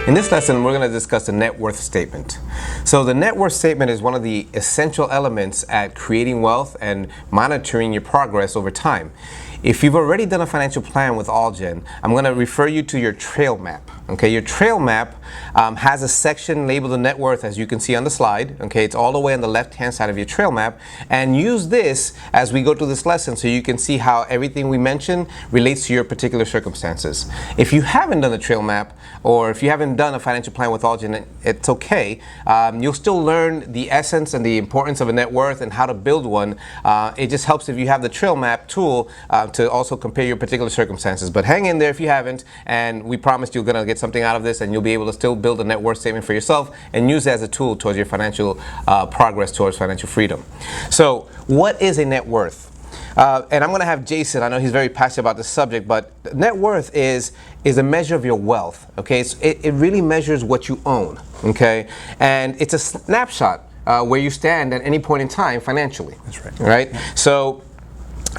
In this lesson, we're going to discuss the net worth statement. So the net worth statement is one of the essential elements at creating wealth and monitoring your progress over time. If you've already done a financial plan with AllGen, I'm going to refer you to your trail map. Okay, your trail map has a section labeled the net worth, as you can see on the slide. Okay, it's all the way on the left-hand side of your trail map, and use this as we go through this lesson so you can see how everything we mentioned relates to your particular circumstances. If you haven't done the trail map, or if you haven't done a financial plan with AllGen, it's okay. You'll still learn the essence and the importance of a net worth and how to build one. It just helps if you have the trail map tool to also compare your particular circumstances. But hang in there if you haven't, and we promise you're going to get something out of this, and you'll be able to still build a net worth statement for yourself and use it as a tool towards your financial progress towards financial freedom. So what is a net worth? And I'm going to have Jason. I know he's very passionate about this subject, but net worth is a measure of your wealth. Okay, it really measures what you own. Okay, and it's a snapshot where you stand at any point in time financially. That's right. Right. So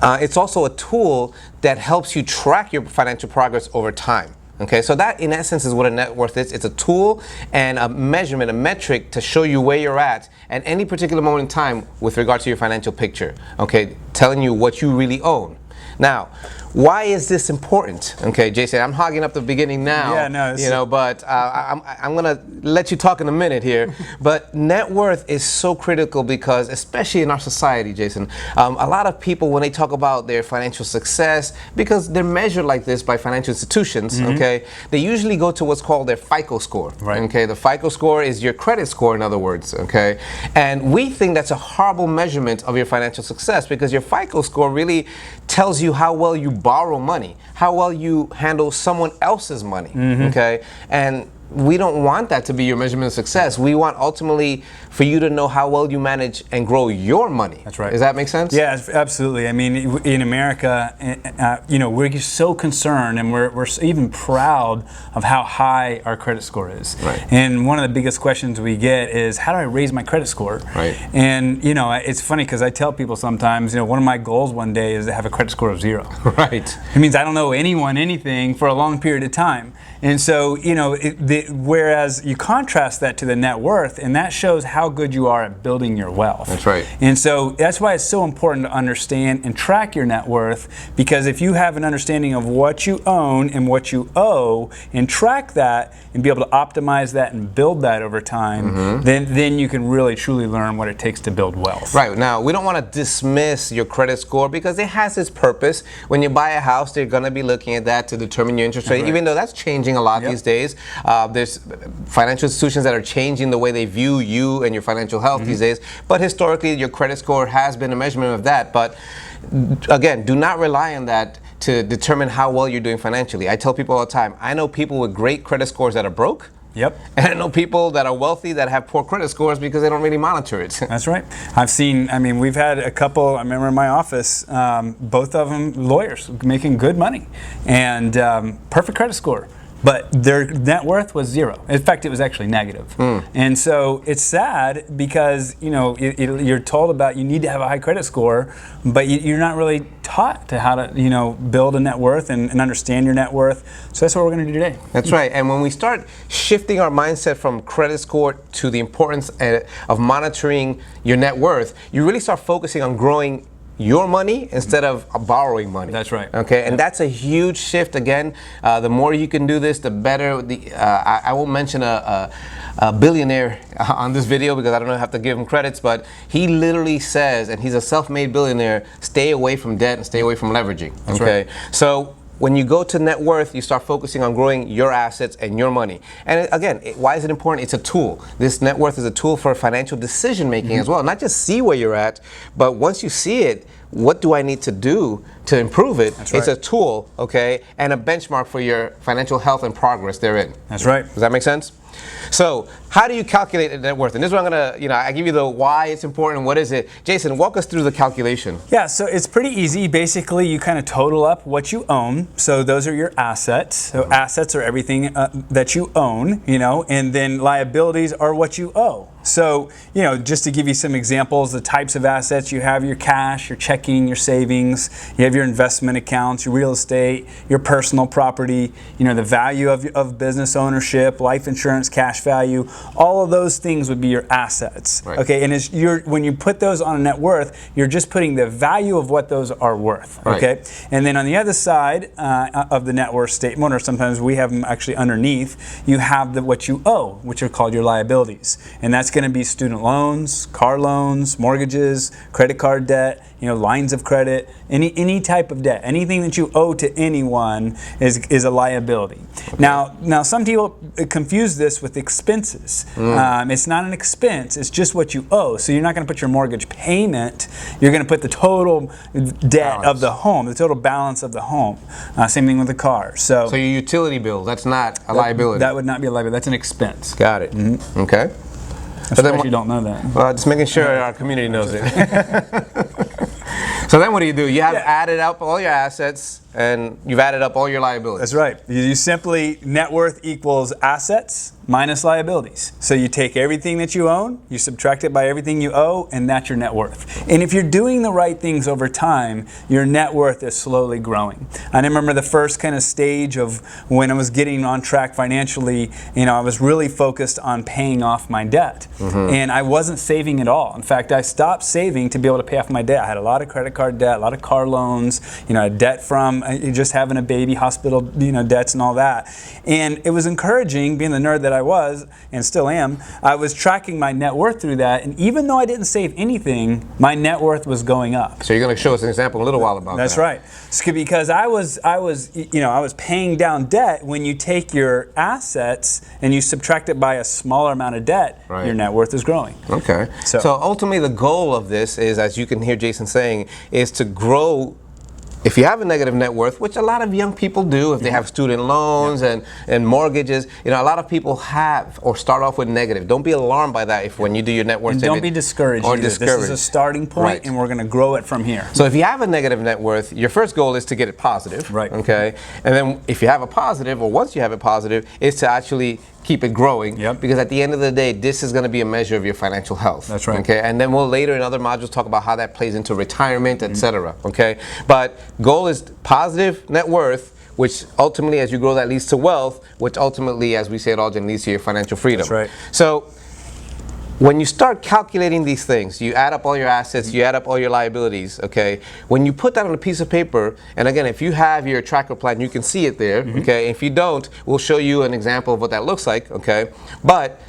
it's also a tool that helps you track your financial progress over time. Okay, so that in essence is what a net worth is. It's a tool and a measurement, a metric to show you where you're at any particular moment in time with regard to your financial picture. Okay, telling you what you really own. Now, why is this important? Okay, Jason, I'm hogging up the beginning now. Yeah, no, but I'm gonna let you talk in a minute here. But net worth is so critical because, especially in our society, Jason, a lot of people, when they talk about their financial success, because they're measured like this by financial institutions, okay, they usually go to what's called their FICO score. Right. Okay, the FICO score is your credit score, in other words. Okay, and we think that's a horrible measurement of your financial success because your FICO score really tells you how well you borrow money, how well you handle someone else's money, okay? And we don't want that to be your measurement of success. We want ultimately for you to know how well you manage and grow your money. That's right. Does that make sense? Yeah, absolutely. I mean, in America, we're so concerned and we're even proud of how high our credit score is. Right. And one of the biggest questions we get is, how do I raise my credit score? Right. And it's funny because I tell people sometimes, one of my goals one day is to have a credit score of 0. Right. It means I don't know anything for a long period of time. And so, whereas you contrast that to the net worth, and that shows how good you are at building your wealth. That's right. And so that's why it's so important to understand and track your net worth, because if you have an understanding of what you own and what you owe, and track that and be able to optimize that and build that over time, then you can really truly learn what it takes to build wealth. Right. Now, we don't want to dismiss your credit score because it has its purpose. When you buy a house, they're going to be looking at that to determine your interest rate, even though that's changing a lot these days. There's financial institutions that are changing the way they view you and your financial health these days. But historically, your credit score has been a measurement of that. But again, do not rely on that to determine how well you're doing financially. I tell people all the time, I know people with great credit scores that are broke. Yep. And I know people that are wealthy that have poor credit scores because they don't really monitor it. That's right. We've had a couple, I remember in my office, both of them lawyers making good money and perfect credit score. But their net worth was 0. In fact, it was actually negative. And so it's sad because you're told about you need to have a high credit score, but you're not really taught to how to build a net worth and understand your net worth. So that's what we're going to do today. That's right. And when we start shifting our mindset from credit score to the importance of monitoring your net worth, you really start focusing on growing your money instead of borrowing money. That's right. Okay, and that's a huge shift. Again, the more you can do this, the better. I won't mention a billionaire on this video because I don't have to give him credits, but he literally says, and he's a self-made billionaire, stay away from debt and stay away from leveraging. That's okay, right. So when you go to net worth, you start focusing on growing your assets and your money. And again, why is it important? It's a tool. This net worth is a tool for financial decision making as well. Not just see where you're at, but once you see it, what do I need to do to improve it? That's right. It's a tool, okay, and a benchmark for your financial health and progress therein. That's right. Does that make sense? So how do you calculate the net worth? And this is what I'm going to, I give you the why it's important and what is it. Jason, walk us through the calculation. Yeah, so it's pretty easy. Basically, you kind of total up what you own. So those are your assets. So assets are everything that you own, and then liabilities are what you owe. So, just to give you some examples, the types of assets, you have your cash, your checking, your savings, you have your investment accounts, your real estate, your personal property, the value of business ownership, life insurance, cash value, all of those things would be your assets. Right. Okay, and when you put those on a net worth, you're just putting the value of what those are worth. Okay, right. And then on the other side of the net worth statement, or sometimes we have them actually underneath, you have what you owe, which are called your liabilities, and that's going to be student loans, car loans, mortgages, credit card debt, lines of credit, any type of debt. Anything that you owe to anyone is a liability. Okay. Now some people confuse this with expenses. It's not an expense, it's just what you owe. So you're not going to put your mortgage payment, you're going to put the total debt of the home, the total balance of the home. Same thing with the car. So your utility bill, that's not a liability. That would not be a liability, that's an expense. Got it. Mm-hmm. Okay. So then, you don't know that. Well, just making sure our community knows it. So then what do? You have added up all your assets and you've added up all your liabilities. That's right. You simply, net worth equals assets minus liabilities. So you take everything that you own, you subtract it by everything you owe, and that's your net worth. And if you're doing the right things over time, your net worth is slowly growing. I remember the first kind of stage of when I was getting on track financially, I was really focused on paying off my debt. Mm-hmm. And I wasn't saving at all. In fact, I stopped saving to be able to pay off my debt. I had a lot of credit card debt, a lot of car loans, debt from just having a baby, hospital, debts and all that. And it was encouraging, being the nerd that I was, and still am, I was tracking my net worth through that, and even though I didn't save anything, my net worth was going up. So you're going to show us an example in a little while about That's that. That's right. Because I was paying down debt. When you take your assets and you subtract it by a smaller amount of debt, your net worth is growing. Okay. So ultimately the goal of this is, as you can hear Jason saying, is to grow. If you have a negative net worth, which a lot of young people do, if they have student loans and mortgages, a lot of people have or start off with negative. Don't be alarmed by that when you do your net worth statement. Don't be discouraged. This is a starting point, and we're going to grow it from here. So if you have a negative net worth, your first goal is to get it positive. Right. Okay. And then if you have a positive, or once you have it positive, is to actually keep it growing. Yep. Because at the end of the day, this is going to be a measure of your financial health. That's right. Okay. And then we'll later in other modules talk about how that plays into retirement, etc. Okay. But goal is positive net worth, which ultimately, as you grow, that leads to wealth, which ultimately, as we say at AllGen, leads to your financial freedom. That's right. So when you start calculating these things, you add up all your assets, you add up all your liabilities, okay? When you put that on a piece of paper, and again, if you have your tracker plan, you can see it there, okay? If you don't, we'll show you an example of what that looks like, okay? But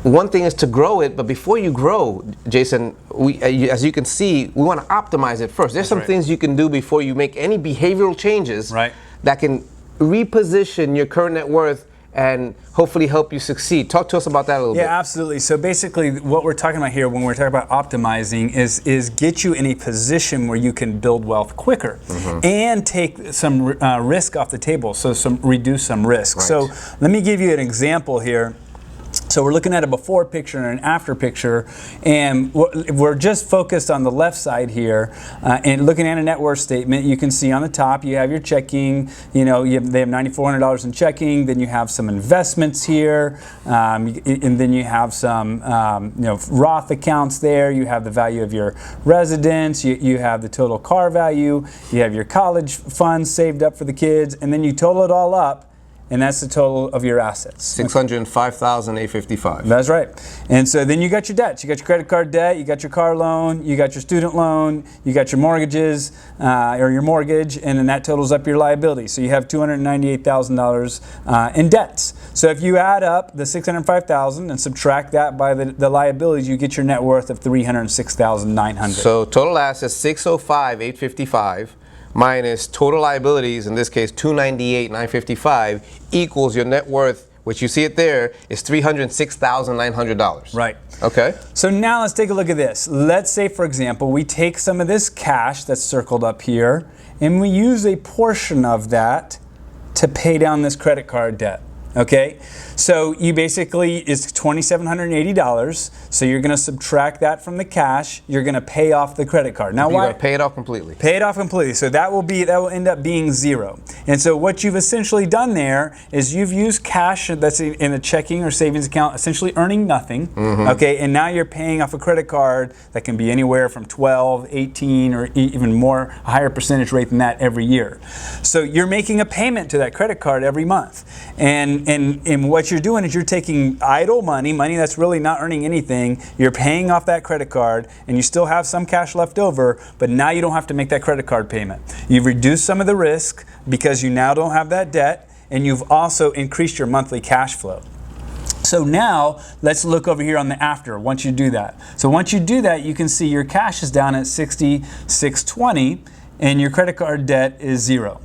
one thing is to grow it, but before you grow, Jason, as you can see, we want to optimize it first. There's some things you can do before you make any behavioral changes that can reposition your current net worth and hopefully help you succeed. Talk to us about that a little bit. Yeah, absolutely. So basically what we're talking about here when we're talking about optimizing is get you in a position where you can build wealth quicker and take some risk off the table, so reduce some risk. Right. So let me give you an example here. So we're looking at a before picture and an after picture, and we're just focused on the left side here, and looking at a net worth statement. You can see on the top you have your checking. They have $9,400 in checking. Then you have some investments here, and then you have some Roth accounts there. You have the value of your residence. You have the total car value. You have your college funds saved up for the kids, and then you total it all up. And that's the total of your assets. $605,855. That's right. And so then you got your debts. You got your credit card debt, you got your car loan, you got your student loan, you got your mortgages, or your mortgage, and then that totals up your liability. So you have $298,000 in debts. So if you add up the $605,000 and subtract that by the liabilities, you get your net worth of $306,900. So total assets, $605,855. minus total liabilities, in this case $298,955, equals your net worth, which you see it there, is $306,900. Right. Okay. So now let's take a look at this. Let's say, for example, we take some of this cash that's circled up here, and we use a portion of that to pay down this credit card debt. Okay, so you basically, it's $2,780. So you're going to subtract that from the cash. You're going to pay off the credit card. Now, You're why? gonna pay it off completely. Pay it off completely. So that will end up being zero. And so what you've essentially done there is you've used cash that's in a checking or savings account, essentially earning nothing. Okay, and now you're paying off a credit card that can be anywhere from 12, 18, or even more, a higher percentage rate than that every year. So you're making a payment to that credit card every month. And what you're doing is you're taking idle money that's really not earning anything, you're paying off that credit card, and you still have some cash left over, but now you don't have to make that credit card payment. You've reduced some of the risk because you now don't have that debt, and you've also increased your monthly cash flow. So now let's look over here on the after once you do that. So once you do that, you can see your cash is down at $6,620 and your credit card debt is zero.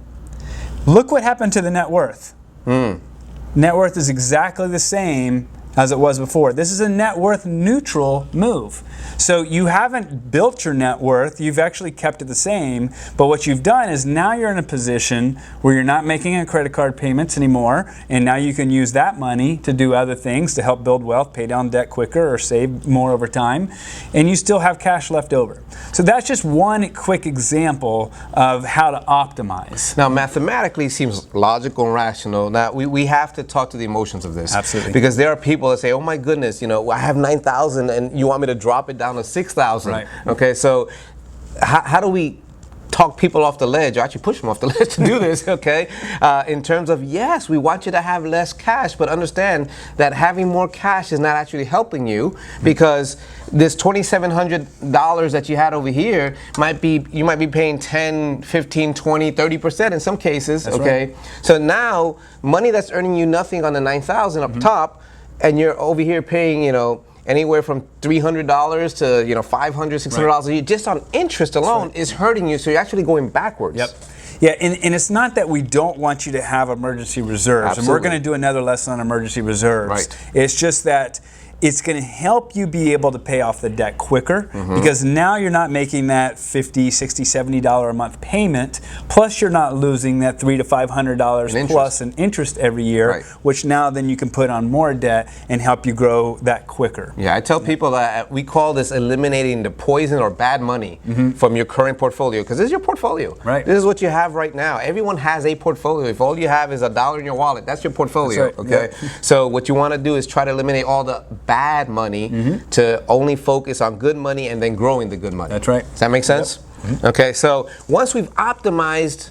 Look what happened to the net worth. Net worth is exactly the same as it was before. This is a net worth neutral move. So you haven't built your net worth, you've actually kept it the same, but what you've done is now you're in a position where you're not making a credit card payments anymore, and now you can use that money to do other things to help build wealth, pay down debt quicker, or save more over time, and you still have cash left over. So that's just one quick example of how to optimize. Now, mathematically it seems logical and rational. Now, we have to talk to the emotions of this. Absolutely. Because there are people that say, oh my goodness, I have 9,000 and you want me to drop it down to 6,000. Right. Okay, so how do we talk people off the ledge, or actually push them off the ledge to do this, okay? In terms of, yes, we want you to have less cash, but understand that having more cash is not actually helping you, because this $2,700 that you had over here you might be paying 10, 15, 20, 30% in some cases, That's okay? right. So now, money that's earning you nothing on the 9,000 up top, and you're over here paying, anywhere from $300 to $500, $600 a year just on interest alone is hurting you. So you're actually going backwards. Yep. Yeah, and it's not that we don't want you to have emergency reserves. Absolutely. And we're going to do another lesson on emergency reserves. Right. It's just that it's going to help you be able to pay off the debt quicker, because now you're not making that $50, $60, $70 a month payment, plus you're not losing that $300 to $500 plus in interest every year, which now then you can put on more debt and help you grow that quicker. Yeah, I tell people that we call this eliminating the poison or bad money from your current portfolio, because this is your portfolio. Right. This is what you have right now. Everyone has a portfolio. If all you have is $1 in your wallet, that's your portfolio. That's right. Okay. Yep. So what you want to do is try to eliminate all the bad money to only focus on good money and then growing the good money. That's right. Does that make sense? Yep. Okay, so once we've optimized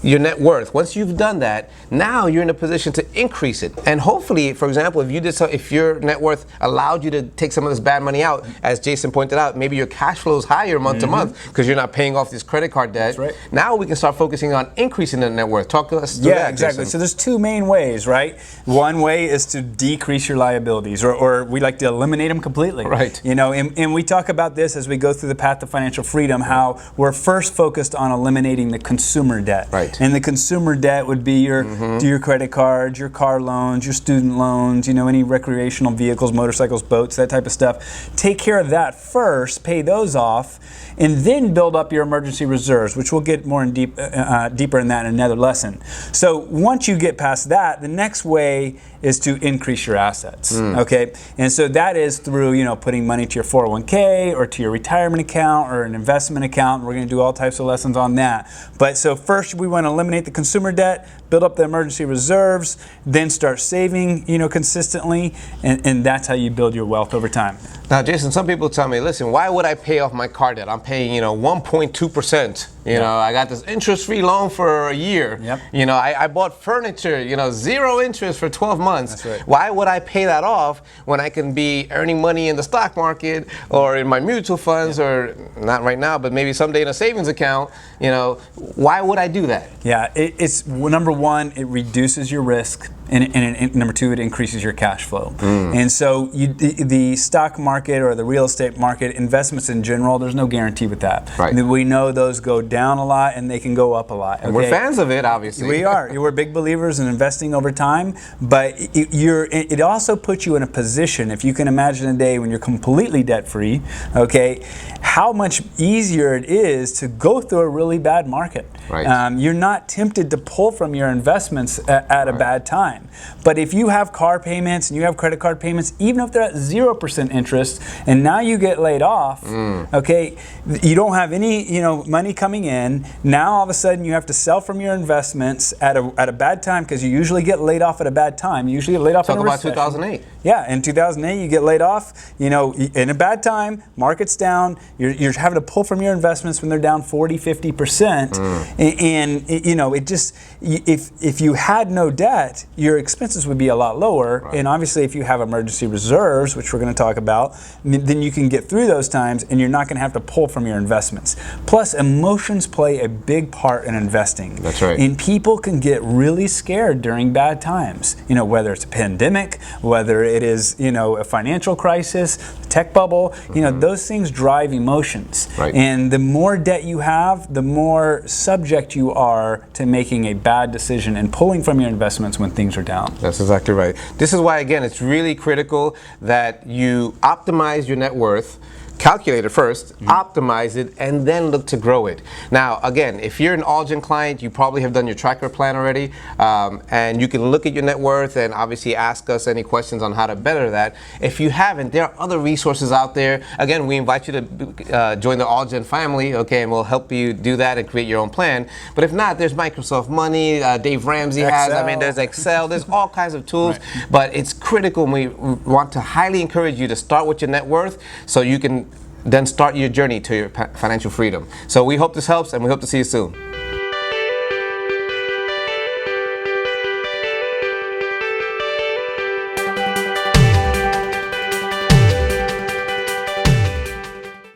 your net worth, once you've done that, now you're in a position to increase it. And hopefully, for example, if your net worth allowed you to take some of this bad money out, as Jason pointed out, maybe your cash flow is higher month to month because you're not paying off this credit card debt. That's right. Now we can start focusing on increasing the net worth. Talk to us through that, Yeah, exactly. Jason. So there's two main ways, right? One way is to decrease your liabilities, or we like to eliminate them completely. Right. And we talk about this as we go through the path to financial freedom, how we're first focused on eliminating the consumer debt. Right. And the consumer debt would be your credit cards, your car loans, your student loans, any recreational vehicles, motorcycles, boats, that type of stuff. Take care of that first, pay those off, and then build up your emergency reserves, which we'll get more deeper in that in another lesson. So once you get past that, the next way is to increase your assets. Okay, and so that is through putting money to your 401k or to your retirement account or an investment account. We're going to do all types of lessons on that. But so first we want to eliminate the consumer debt, build up the emergency reserves, then start saving consistently, and that's how you build your wealth over time. Now, Jason, some people tell me, listen, why would I pay off my car debt? I'm paying 1.2%. I got this interest-free loan for a year. Yep. I bought furniture, 0 interest for 12 months. That's right. Why would I pay that off when I can be earning money in the stock market or in my mutual funds, or not right now, but maybe someday in a savings account? Why would I do that? Yeah, it's number one, it reduces your risk, and number two, it increases your cash flow. And so the stock market or the real estate market, investments in general, there's no guarantee with that. Right. We know those go down a lot and they can go up a lot. And we're fans of it, obviously. We are. We're big believers in investing over time, but it also puts you in a position, if you can imagine a day when you're completely debt-free, okay, how much easier it is to go through a really bad market. Right. You're not tempted to pull from your investments at a bad time. But if you have car payments and you have credit card payments, even if they're at 0% interest, and now you get laid off, okay, you don't have any money coming in. Now all of a sudden you have to sell from your investments at a bad time, because you usually get laid off at a bad time. You usually get laid off in a recession. Talk about 2008. Yeah, in 2008 you get laid off, in a bad time, market's down, you're having to pull from your investments when they're down 40, 50%. And it just, if you had no debt, your expenses would be a lot lower. Right. And obviously if you have emergency reserves, which we're going to talk about, then you can get through those times and you're not going to have to pull from your investments. Plus, emotions play a big part in investing. That's right. And people can get really scared during bad times, whether it's a pandemic, whether it is, a financial crisis, tech bubble, those things drive emotions. Right. And the more debt you have, the more subject you are to making a bad decision and pulling from your investments when things are down. That's exactly right. This is why, again, it's really critical that you optimize your net worth. Calculate it first, optimize it, and then look to grow it. Now, again, if you're an AllGen client, you probably have done your tracker plan already, and you can look at your net worth and obviously ask us any questions on how to better that. If you haven't, there are other resources out there. Again, we invite you to join the AllGen family, okay, and we'll help you do that and create your own plan. But if not, there's Microsoft Money, Dave Ramsey has, there's Excel, there's all kinds of tools, but it's critical, and we want to highly encourage you to start with your net worth so you can then start your journey to your financial freedom. So we hope this helps, and we hope to see you soon.